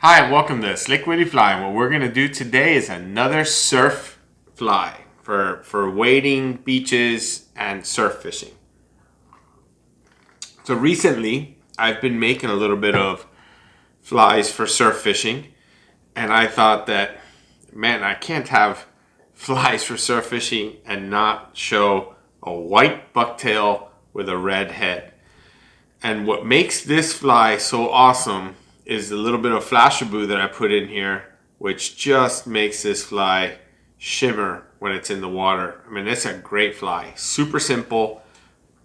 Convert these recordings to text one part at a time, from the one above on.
Hi and welcome to Slick Witty Fly. What we're going to do today is another surf fly for wading, beaches, and surf fishing. So recently, I've been making a little bit of flies for surf fishing, and I thought that, man, I can't have flies for surf fishing and not show a white bucktail with a red head. And what makes this fly so awesome is the little bit of Flashabou that I put in here, which just makes this fly shimmer when it's in the water. I mean, it's a great fly. Super simple,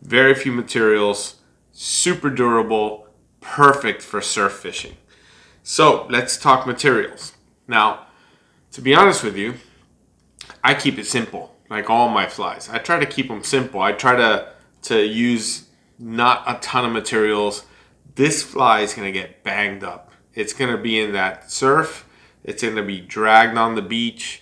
very few materials, super durable, perfect for surf fishing. So let's talk materials. Now, to be honest with you, I keep it simple, like all my flies. I try to keep them simple. I try to use not a ton of materials. This fly is going to get banged up. It's going to be in that surf. It's going to be dragged on the beach.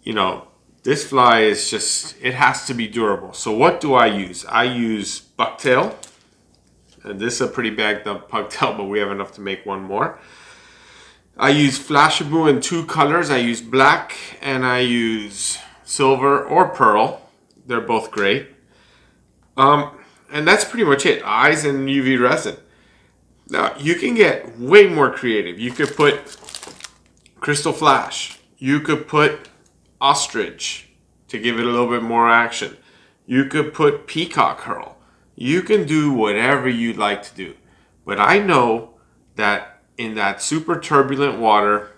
You know, this fly is just, it has to be durable. So what do I use? I use Bucktail. And this is a pretty bagged up Bucktail, but we have enough to make one more. I use Flashabou in two colors. I use black and I use silver or pearl. They're both great. And that's pretty much it. Eyes and UV resin. Now, you can get way more creative. You could put crystal flash. You could put ostrich to give it a little bit more action. You could put peacock curl. You can do whatever you'd like to do. But I know that in that super turbulent water,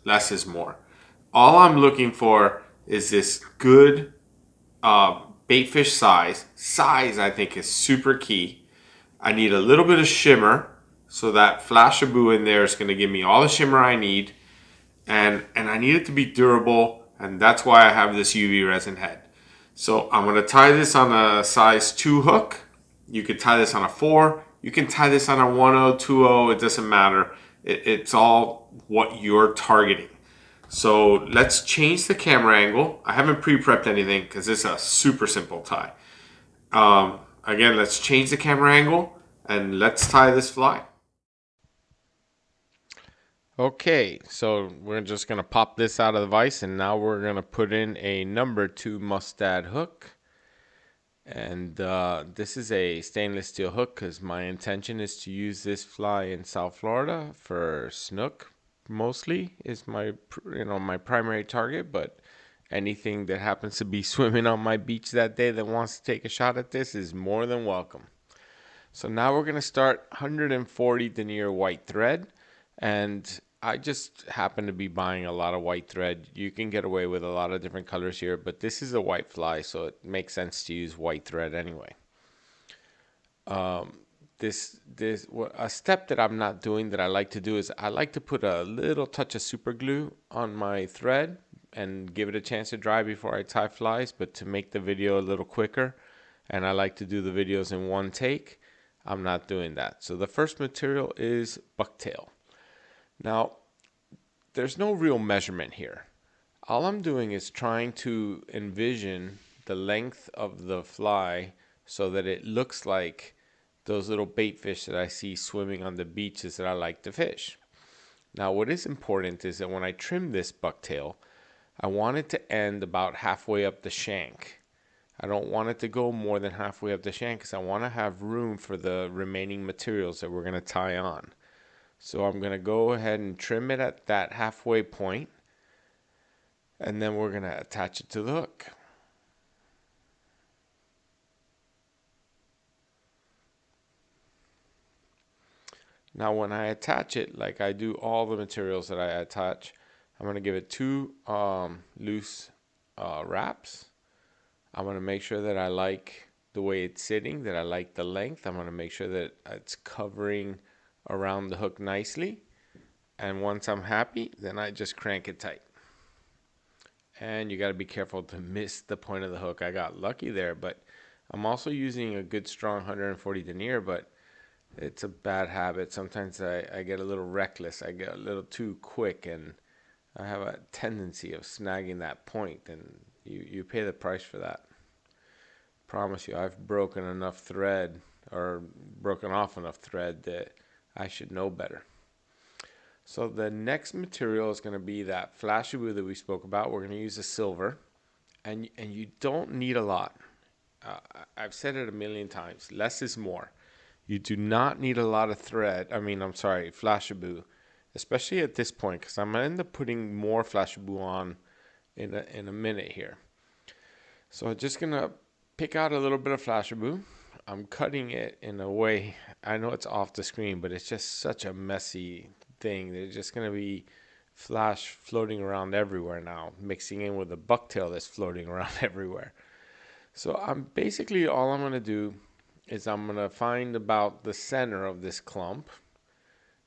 less is more. All I'm looking for is this good baitfish size. Size, I think, is super key. I need a little bit of shimmer, so that Flashabou in there is going to give me all the shimmer I need. And I need it to be durable, and that's why I have this UV resin head. So I'm going to tie this on a size 2 hook. You could tie this on a 4. You can tie this on a 1.0, 2.0. It doesn't matter. It's all what you're targeting. So let's change the camera angle. I haven't pre-prepped anything because it's a super simple tie. Again, let's change the camera angle and let's tie this fly. Okay, so we're just going to pop this out of the vise, and now we're going to put in a number 2 Mustad hook. And this is a stainless steel hook because my intention is to use this fly in South Florida for snook. Mostly is my my primary target, but anything that happens to be swimming on my beach that day that wants to take a shot at this is more than welcome. So now we're going to start 140 denier white thread, and I just happen to be buying a lot of white thread. You can get away with a lot of different colors here, but this is a white fly, so it makes sense to use white thread anyway. A step that I'm not doing that I like to do is I like to put a little touch of super glue on my thread and give it a chance to dry before I tie flies, but to make the video a little quicker, and I like to do the videos in one take, I'm not doing that. So the first material is Bucktail. Now, there's no real measurement here. All I'm doing is trying to envision the length of the fly so that it looks like those little bait fish that I see swimming on the beaches that I like to fish. Now, what is important is that when I trim this bucktail, I want it to end about halfway up the shank. I don't want it to go more than halfway up the shank because I want to have room for the remaining materials that we're going to tie on. So I'm going to go ahead and trim it at that halfway point, and then we're going to attach it to the hook. Now when I attach it, like I do all the materials that I attach, I'm going to give it 2 loose wraps. I'm going to make sure that I like the way it's sitting, that I like the length. I'm going to make sure that it's covering around the hook nicely. And once I'm happy, then I just crank it tight. And you got to be careful to miss the point of the hook. I got lucky there, but I'm also using a good strong 140 denier, but it's a bad habit. Sometimes I get a little reckless. I get a little too quick, and I have a tendency of snagging that point, and you pay the price for that. Promise you, I've broken enough thread or broken off enough thread that I should know better. So the next material is going to be that Flashabou that we spoke about. We're going to use a silver, and you don't need a lot. I've said it a million times. Less is more. You do not need a lot of thread. I'm sorry, Flashabou, especially at this point, because I'm going to end up putting more Flashabou on in a minute here. So I'm just going to pick out a little bit of Flashabou. I'm cutting it in a way, I know it's off the screen, but it's just such a messy thing. There's just going to be flash floating around everywhere now, mixing in with the bucktail that's floating around everywhere. So all I'm going to do is I'm going to find about the center of this clump,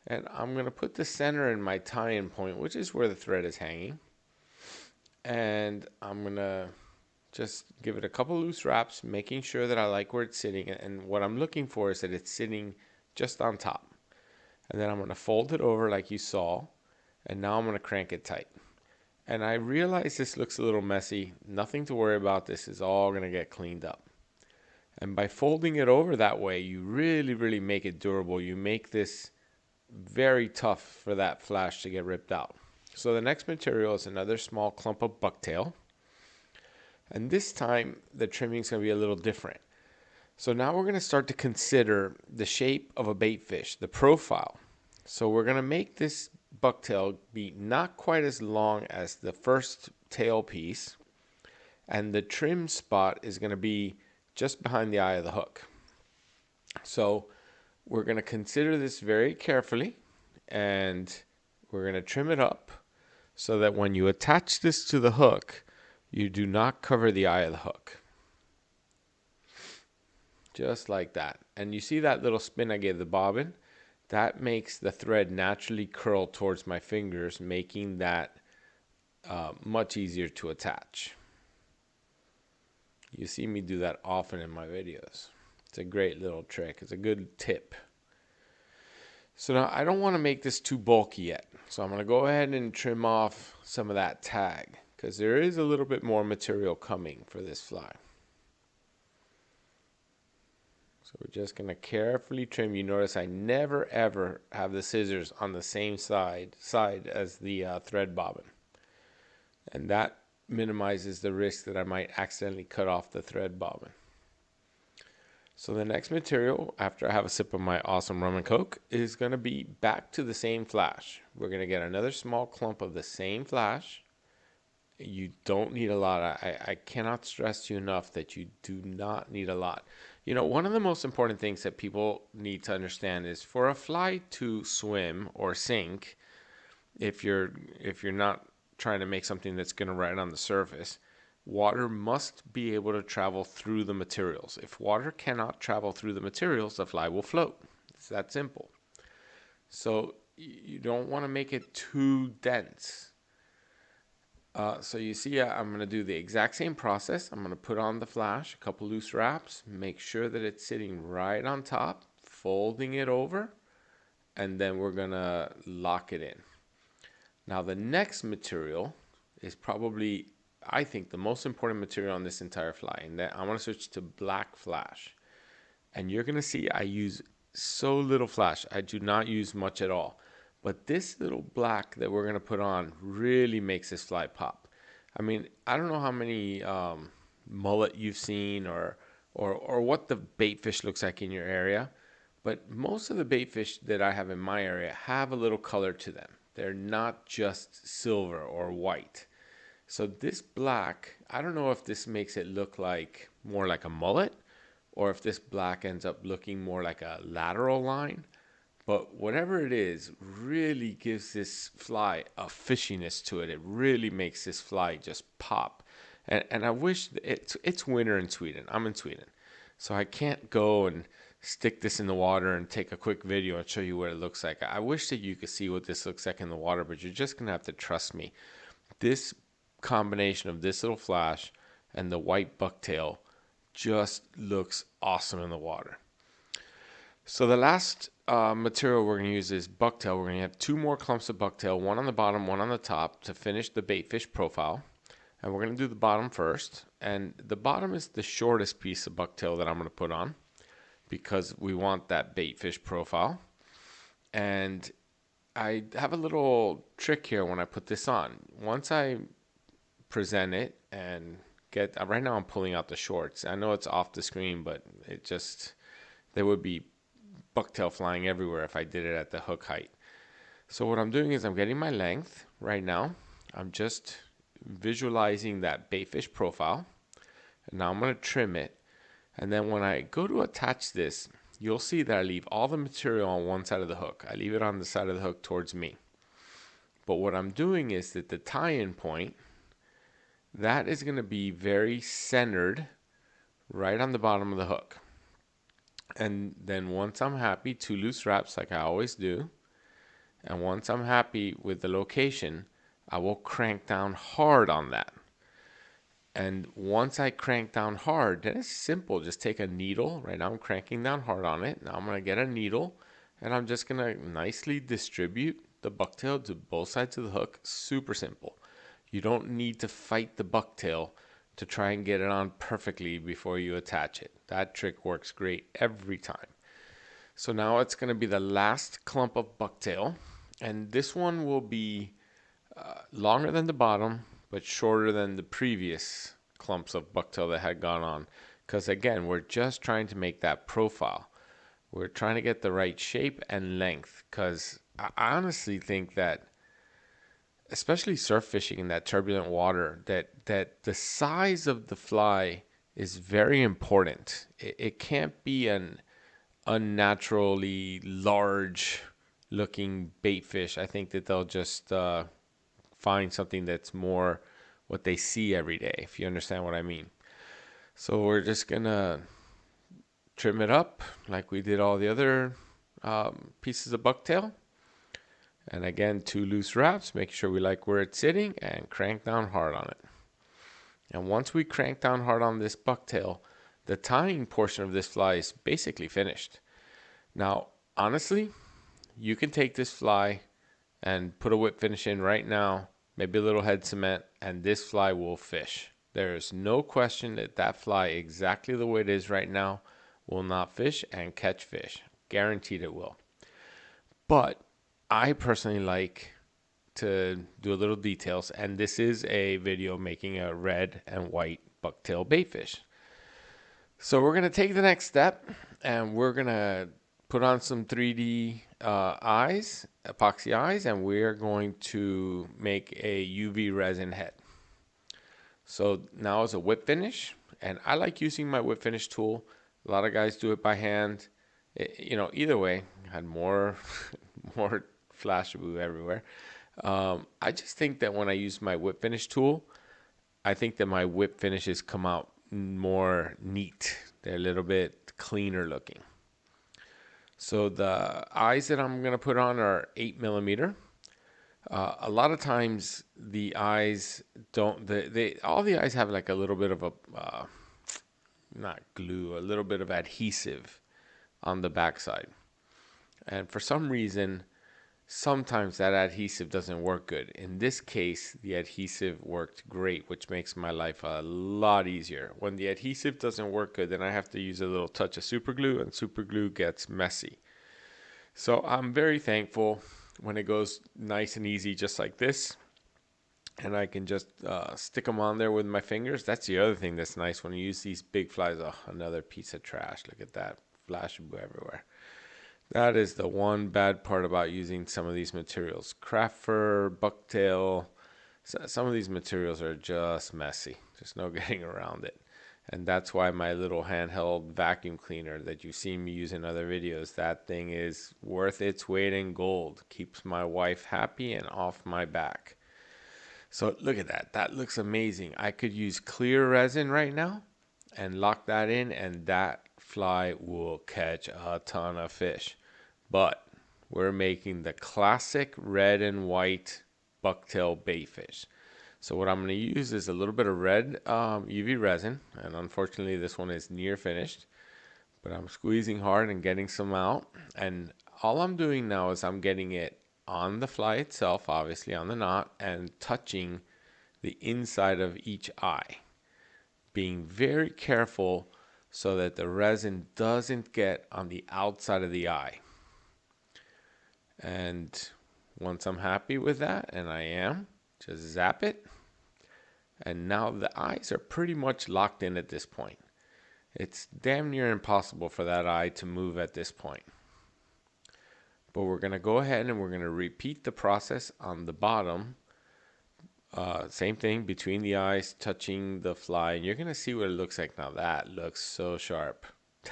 and I'm going to put the center in my tie-in point, which is where the thread is hanging. And I'm going to just give it a couple loose wraps, making sure that I like where it's sitting. And what I'm looking for is that it's sitting just on top. And then I'm going to fold it over like you saw. And now I'm going to crank it tight. And I realize this looks a little messy. Nothing to worry about. This is all going to get cleaned up. And by folding it over that way, you really, really make it durable. You make this very tough for that flash to get ripped out. So the next material is another small clump of bucktail. And this time, the trimming is going to be a little different. So now we're going to start to consider the shape of a baitfish, the profile. So we're going to make this bucktail be not quite as long as the first tail piece. And the trim spot is going to be just behind the eye of the hook. So we're going to consider this very carefully. And we're going to trim it up so that when you attach this to the hook, you do not cover the eye of the hook. Just like that. And you see that little spin I gave the bobbin? That makes the thread naturally curl towards my fingers, making that much easier to attach. You see me do that often in my videos. It's a great little trick. It's a good tip. So now I don't want to make this too bulky yet. So I'm going to go ahead and trim off some of that tag, because there is a little bit more material coming for this fly. So we're just going to carefully trim. You notice I never ever have the scissors on the same side as the thread bobbin. And that minimizes the risk that I might accidentally cut off the thread bobbin. So the next material, after I have a sip of my awesome rum and coke, is going to be back to the same flash. We're going to get another small clump of the same flash. You don't need a lot. I cannot stress to you enough that you do not need a lot. You know, one of the most important things that people need to understand is for a fly to swim or sink, if you're not trying to make something that's going to ride on the surface, water must be able to travel through the materials. If water cannot travel through the materials, the fly will float. It's that simple. So you don't want to make it too dense. So you see, I'm going to do the exact same process. I'm going to put on the flash, a couple loose wraps, make sure that it's sitting right on top, folding it over, and then we're going to lock it in. Now the next material is probably, I think, the most important material on this entire fly, and that I want to switch to black flash. And you're going to see I use so little flash. I do not use much at all. But this little black that we're going to put on really makes this fly pop. I mean, I don't know how many mullet you've seen or what the baitfish looks like in your area, but most of the baitfish that I have in my area have a little color to them. They're not just silver or white. So this black, I don't know if this makes it look like more like a mullet or if this black ends up looking more like a lateral line. But whatever it is, really gives this fly a fishiness to it. It really makes this fly just pop. And I wish it's winter in Sweden. I'm in Sweden. So I can't go and stick this in the water and take a quick video and show you what it looks like. I wish that you could see what this looks like in the water, but you're just going to have to trust me. This combination of this little flash and the white bucktail just looks awesome in the water. So the last material we're going to use is bucktail. We're going to have two more clumps of bucktail, one on the bottom, one on the top, to finish the baitfish profile. And we're going to do the bottom first. And the bottom is the shortest piece of bucktail that I'm going to put on because we want that baitfish profile. And I have a little trick here when I put this on. Once I present it and get, right now I'm pulling out the shorts. I know it's off the screen, but it just, there would be bucktail flying everywhere if I did it at the hook height. So what I'm doing is I'm getting my length right now. I'm just visualizing that baitfish profile. And now I'm going to trim it. And then when I go to attach this, you'll see that I leave all the material on one side of the hook. I leave it on the side of the hook towards me. But what I'm doing is that the tie-in point, that is going to be very centered right on the bottom of the hook. And then once I'm happy, 2 loose wraps like I always do. And once I'm happy with the location, I will crank down hard on that. And once I crank down hard, then it's simple. Just take a needle. Right now I'm cranking down hard on it. Now I'm going to get a needle and I'm just going to nicely distribute the bucktail to both sides of the hook. Super simple. You don't need to fight the bucktail to try and get it on perfectly before you attach it. That trick works great every time. So now it's going to be the last clump of bucktail. And this one will be longer than the bottom, but shorter than the previous clumps of bucktail that had gone on. Because again, we're just trying to make that profile. We're trying to get the right shape and length. Because I honestly think that, especially surf fishing in that turbulent water, that the size of the fly is very important. It can't be an unnaturally large looking bait fish. I think that they'll just find something that's more what they see every day, if you understand what I mean. So we're just gonna trim it up like we did all the other pieces of bucktail. And again, 2 loose wraps, make sure we like where it's sitting, and crank down hard on it. And once we crank down hard on this bucktail, the tying portion of this fly is basically finished. Now, honestly, you can take this fly and put a whip finish in right now, maybe a little head cement, and this fly will fish. There is no question that that fly, exactly the way it is right now, will not fish and catch fish. Guaranteed it will. But I personally like to do a little details, and this is a video making a red and white bucktail baitfish. So we're going to take the next step, and we're going to put on some 3D eyes, epoxy eyes, and we're going to make a UV resin head. So now it's a whip finish, and I like using my whip finish tool. A lot of guys do it by hand. Either way, I had more more Flashabou everywhere. I just think that when I use my whip finish tool, I think that my whip finishes come out more neat. They're a little bit cleaner looking. So the eyes that I'm going to put on are 8 millimeter. A lot of times the eyes don't, all the eyes have like a little bit of a, not glue, a little bit of adhesive on the backside. And for some reason, sometimes that adhesive doesn't work good. In this case, the adhesive worked great, which makes my life a lot easier. When the adhesive doesn't work good, then I have to use a little touch of super glue, and super glue gets messy. So I'm very thankful when it goes nice and easy just like this, and I can just stick them on there with my fingers. That's the other thing that's nice when you use these big flies. Oh, another piece of trash. Look at that. Flashabou everywhere. That is the one bad part about using some of these materials. Craft fur, bucktail, some of these materials are just messy. There's no getting around it. And that's why my little handheld vacuum cleaner that you see me use in other videos, that thing is worth its weight in gold. Keeps my wife happy and off my back. So look at that. That looks amazing. I could use clear resin right now and lock that in, and that fly will catch a ton of fish. But we're making the classic red and white bucktail baitfish. So what I'm going to use is a little bit of red UV resin, and unfortunately this one is near finished, but I'm squeezing hard and getting some out. And all I'm doing now is I'm getting it on the fly itself, obviously on the knot, and touching the inside of each eye, being very careful so that the resin doesn't get on the outside of the eye. And Once I'm happy with that, and I am, just zap it. And now the eyes are pretty much locked in at this point. It's damn near impossible for that eye to move at this point. But we're going to go ahead and we're going to repeat the process on the bottom. Same thing between the eyes, touching the fly. And you're going to see what it looks like now. That looks so sharp.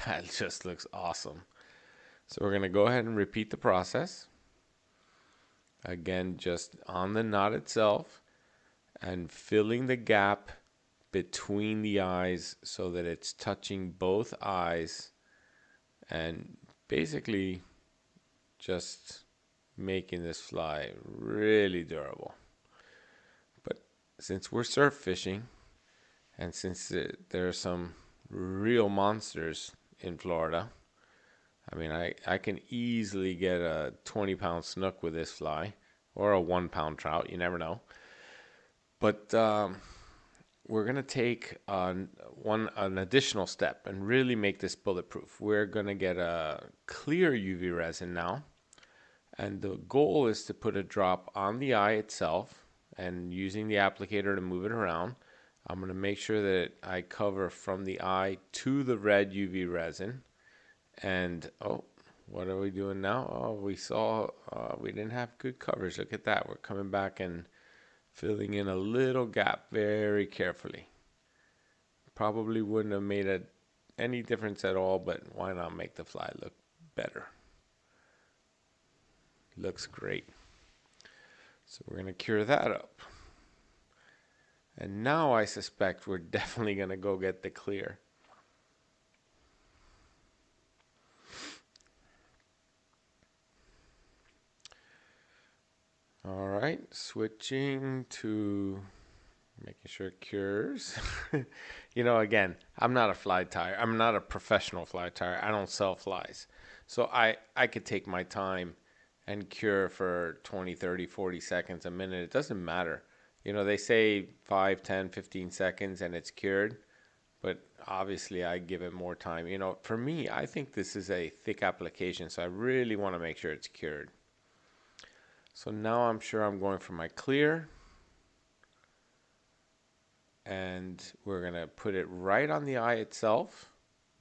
That just looks awesome. So we're going to go ahead and repeat the process. Again, just on the knot itself and filling the gap between the eyes so that it's touching both eyes and basically just making this fly really durable. But since we're surf fishing and since there are some real monsters in Florida, I mean, I can easily get a 20-pound snook with this fly or a 1-pound trout. You never know. But we're going to take an additional step and really make this bulletproof. We're going to get a clear UV resin now. And the goal is to put a drop on the eye itself and using the applicator to move it around. I'm going to make sure that I cover from the eye to the red UV resin. And, oh, what are we doing now? Oh, we saw we didn't have good coverage. Look at that. We're coming back and filling in a little gap very carefully. Probably wouldn't have made any difference at all, but why not make the fly look better? Looks great. So we're going to cure that up. And now I suspect we're definitely going to go get the clear. All right, switching to making sure it cures. Again, I'm not a fly tyer. I'm not a professional fly tyer. I don't sell flies. So I could take my time and cure for 20, 30, 40 seconds, a minute. It doesn't matter. They say 5, 10, 15 seconds and it's cured. But obviously I give it more time. For me, I think this is a thick application. So I really want to make sure it's cured. So now I'm sure I'm going for my clear. And we're going to put it right on the eye itself.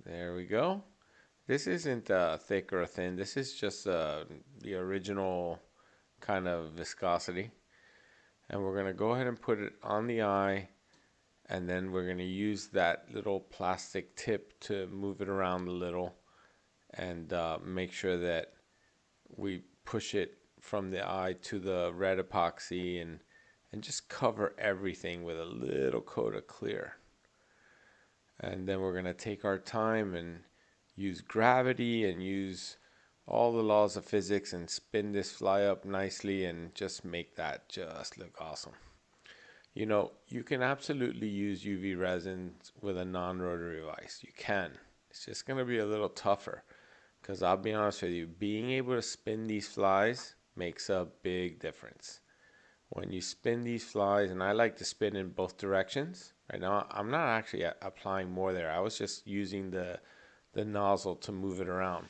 There we go. This isn't thick or thin. This is just the original kind of viscosity. And we're going to go ahead and put it on the eye. And then we're going to use that little plastic tip to move it around a little. And make sure that we push it from the eye to the red epoxy and just cover everything with a little coat of clear. And then we're going to take our time and use gravity and use all the laws of physics and spin this fly up nicely and just make that just look awesome. You can absolutely use UV resin with a non-rotary vise. You can. It's just going to be a little tougher because I'll be honest with you, being able to spin these flies makes a big difference. When you spin these flies, and I like to spin in both directions. Right now, I'm not actually applying more there. I was just using the nozzle to move it around.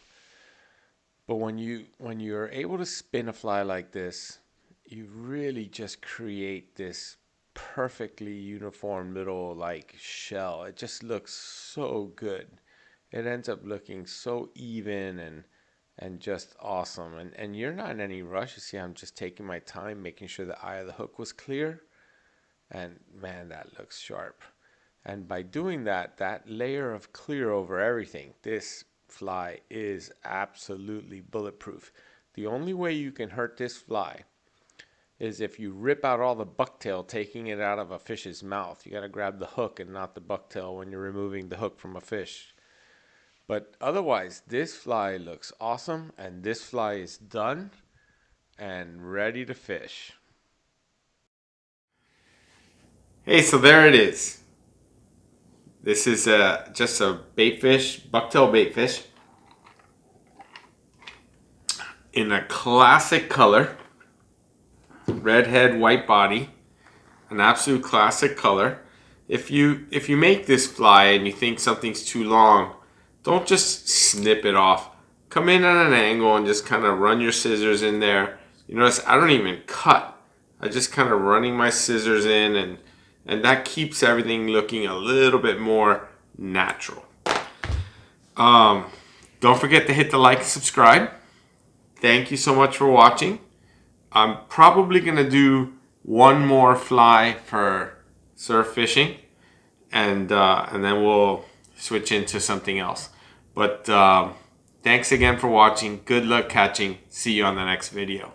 But when you're able to spin a fly like this, you really just create this perfectly uniform little shell. It just looks so good. It ends up looking so even and just awesome. And you're not in any rush. You see, I'm just taking my time, making sure the eye of the hook was clear. And man, that looks sharp. And by doing that layer of clear over everything, this fly is absolutely bulletproof. The only way you can hurt this fly is if you rip out all the bucktail, taking it out of a fish's mouth. You got to grab the hook and not the bucktail when you're removing the hook from a fish. But otherwise, this fly looks awesome, and this fly is done and ready to fish. Hey, so there it is. This is just a baitfish, bucktail baitfish, in a classic color, red head, white body, an absolute classic color. If you make this fly and you think something's too long, don't just snip it off. Come in at an angle and just kind of run your scissors in there. You notice I don't even cut. I just kind of running my scissors in, and that keeps everything looking a little bit more natural. Don't forget to hit the like and subscribe. Thank you so much for watching. I'm probably gonna do one more fly for surf fishing, and then we'll switch into something else. But thanks again for watching. Good luck catching. See you on the next video.